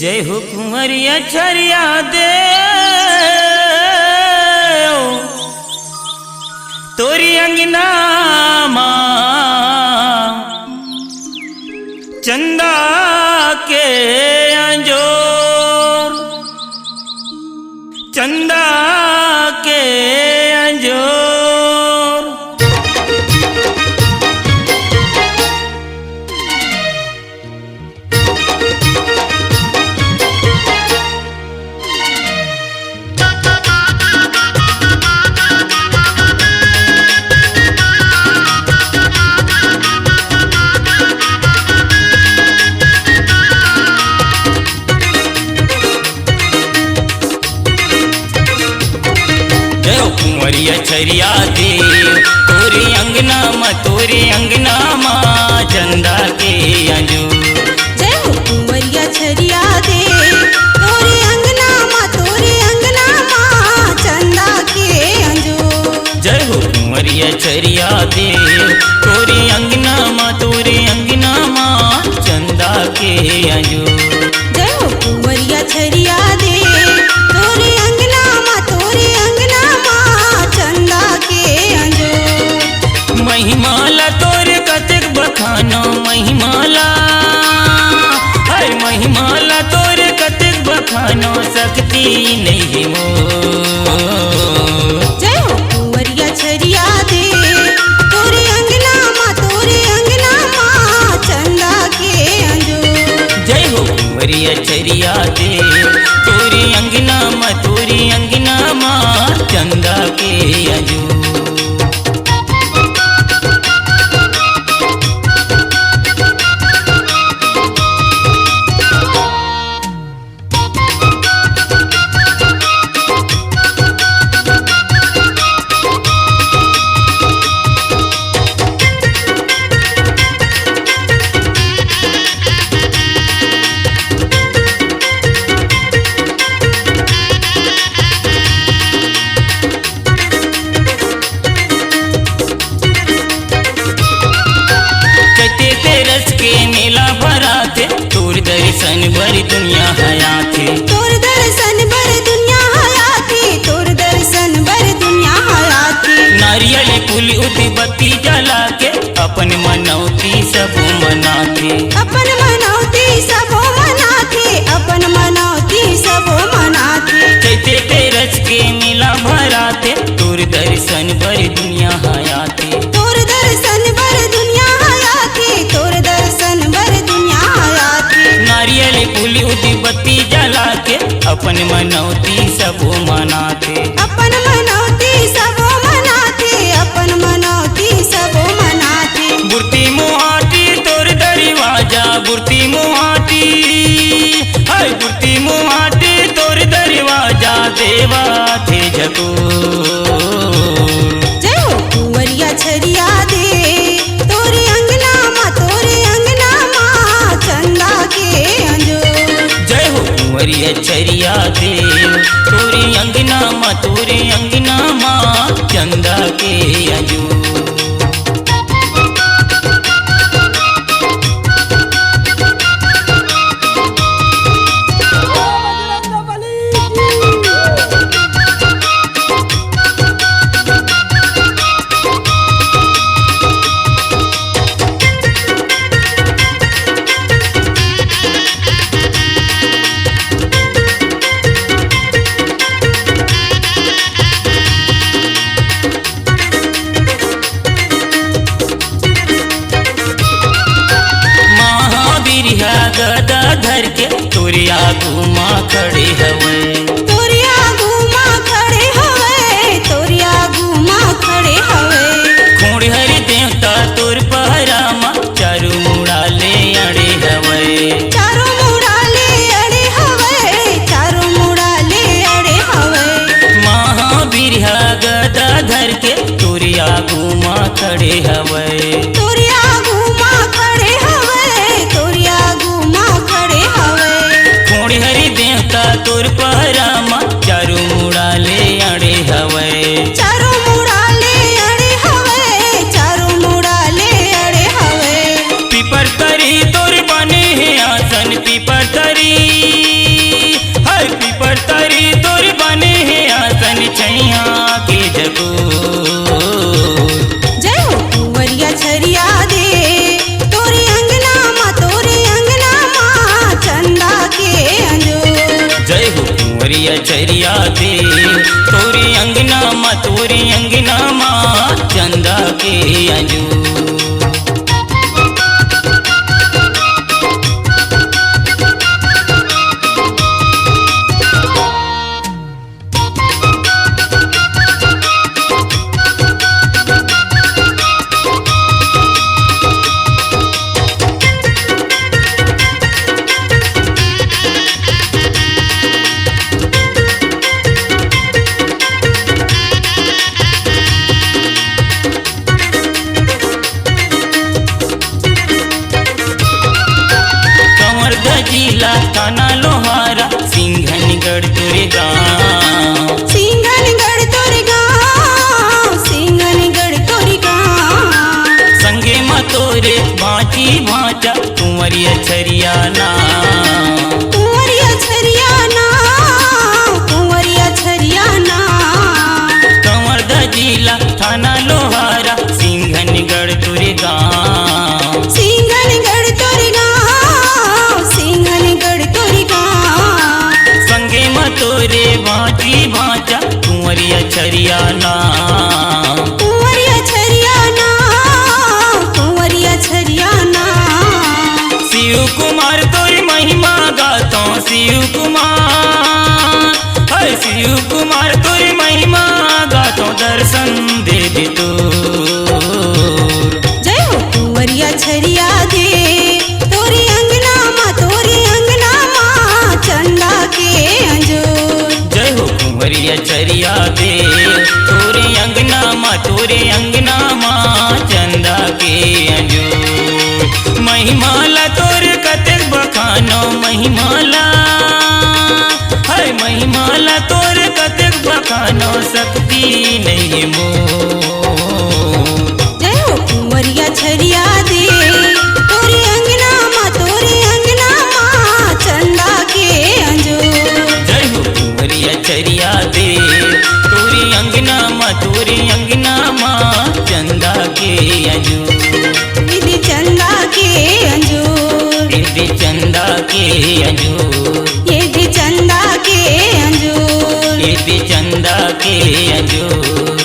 जय हो कुंवरिया छरिया दे तोरी अंगना चंदा के अंजोर चंदा के अंजोर कुंवरिया छरिया दे तोरी अंगना चंदा के अंजोर। जय हो कुंवरिया छरिया दे तोरी अंगना चंदा के अंजोर। जय हो कुंवरिया छरिया दे तोरी अंगना चंदा के अंजोर। जय हो कुंवरिया छरिया दे तोरी अंगना चंदा के अंजोर। महिमाला तोर कतेक बखानो महिमाला तोर कतेक बखानो शक्ति नहीं मो। जय हो कुंवरिया छरिया दे तोरी अंगना चंदा के अंजोर। जय हो कुंवरिया छरिया दे तोरी अंगना चंदा के अंजोर। दर्शन भरी दुनिया हयाती तोर दर्शन भरी दुनिया हयाती तोर दर्शन भरी दुनिया हयाती। नारियल फूल उदबत्ती जला के अपन मनौती सब मनाते अपन मनौती सब मनाते अपन मनौती सब मनाते। चैते तेरस के मेला भराते तोर दर्शन भरी दुनिया हयाती तोर दर्शन भरी दुनिया हयाती तोर दर्शन भरी दुनिया हयाती। नारियल फूल उदबत्ती जला के अपन मनौती सब मनाते अपन मनौती सब मनाते अपन मनौती सब मनाते। बुर्ती मुहाटी तोर दरवाजा बुर्ती मुहाटी तोर दरवाजा देवा थे जगो। जय हो कुंवरिया छरिया दे तोरी अंगना चंदा के अंजोर। जय हो कुंवरिया छरिया दे तोरी अंगना चंदा के अंजोर। गदा धर के तोरिया घूमा खड़े हवे तोरिया घूमा खड़े हवे तोरिया घूमा खड़े हवे। खोड़ हरि देवता तोर पहरामा चारू मुड़ा ले अड़े हवे चारू मुड़ा ले अड़े हवे चारू मुड़ा ले अड़े हवे। महावीर गदा धर के तोरिया घूमा खड़े हवे तोरिया घूमा खड़े हवे तोरिया घूमा खड़े हवे। खोड़ हरि देवता तोर पहरामा चारू मुड़ा ले अड़े हवे चारू मुड़ा ले अड़े हवे चारू मुड़ा ले अड़े हवे। पीपर तरी तोर बने है आसन पीपर तरी अचरिया दे तोरी अंगना माँ तोरी अंगना माँ चंदा के अंजूर। जिला थाना लोहारा सिंघनगढ़ तोरे गाँव। सिंघनगढ़ तोरे गाँव, सिंघनगढ़ तोरे गाँव। संगे माँ तोरे भांची भांचा कुंवरिया छरिया नाम। कुंवरिया छरिया नाम, कुंवरिया छरिया नाम। कंवरदा जिला थाना लोहारा सिंघनगढ़ तोरे गाँव। सिंघनगढ़ तोरे गाँव, सिंघनगढ़ तोरे गाँव। संगे माँ तोरे भांची भांचा कुंवरिया छरिया नाम। कुंवरिया छरिया नाम, कुंवरिया छरिया नाम। शिव कुमार तोरी महिमा गातो शिव कुमार, हाय शिव कुमार तोरी महिमा गातो दर्शन दे तो। जय हो कुंवरिया छरिया दे तोरी अंगना माँ तोरी अंगना माँ चंदा के अंजूर। जय हो कुंवरिया छरिया दे तोरे अंगना माँ तोरे अंगना माँ चंदा के अंजूर। महिमाला तोरे कतेक बखानो महिमाला, हाय महिमाला तोरे कतेक बखानो शक्ति नहीं मोर। जय हो कुंवरिया छरिया दे तोरी अंगना माँ तोरी अंगना माँ चंदा के अंजूर। जय हो कुंवरिया छरिया दे तोरी अंगना माँ तोरी अंगना माँ चंदा के अंजूर। विधि चंदा के अंजूर, यदि चंदा के अंजूर, ये भी चंदा के अंजूर। यदि चंदा के अंजूर।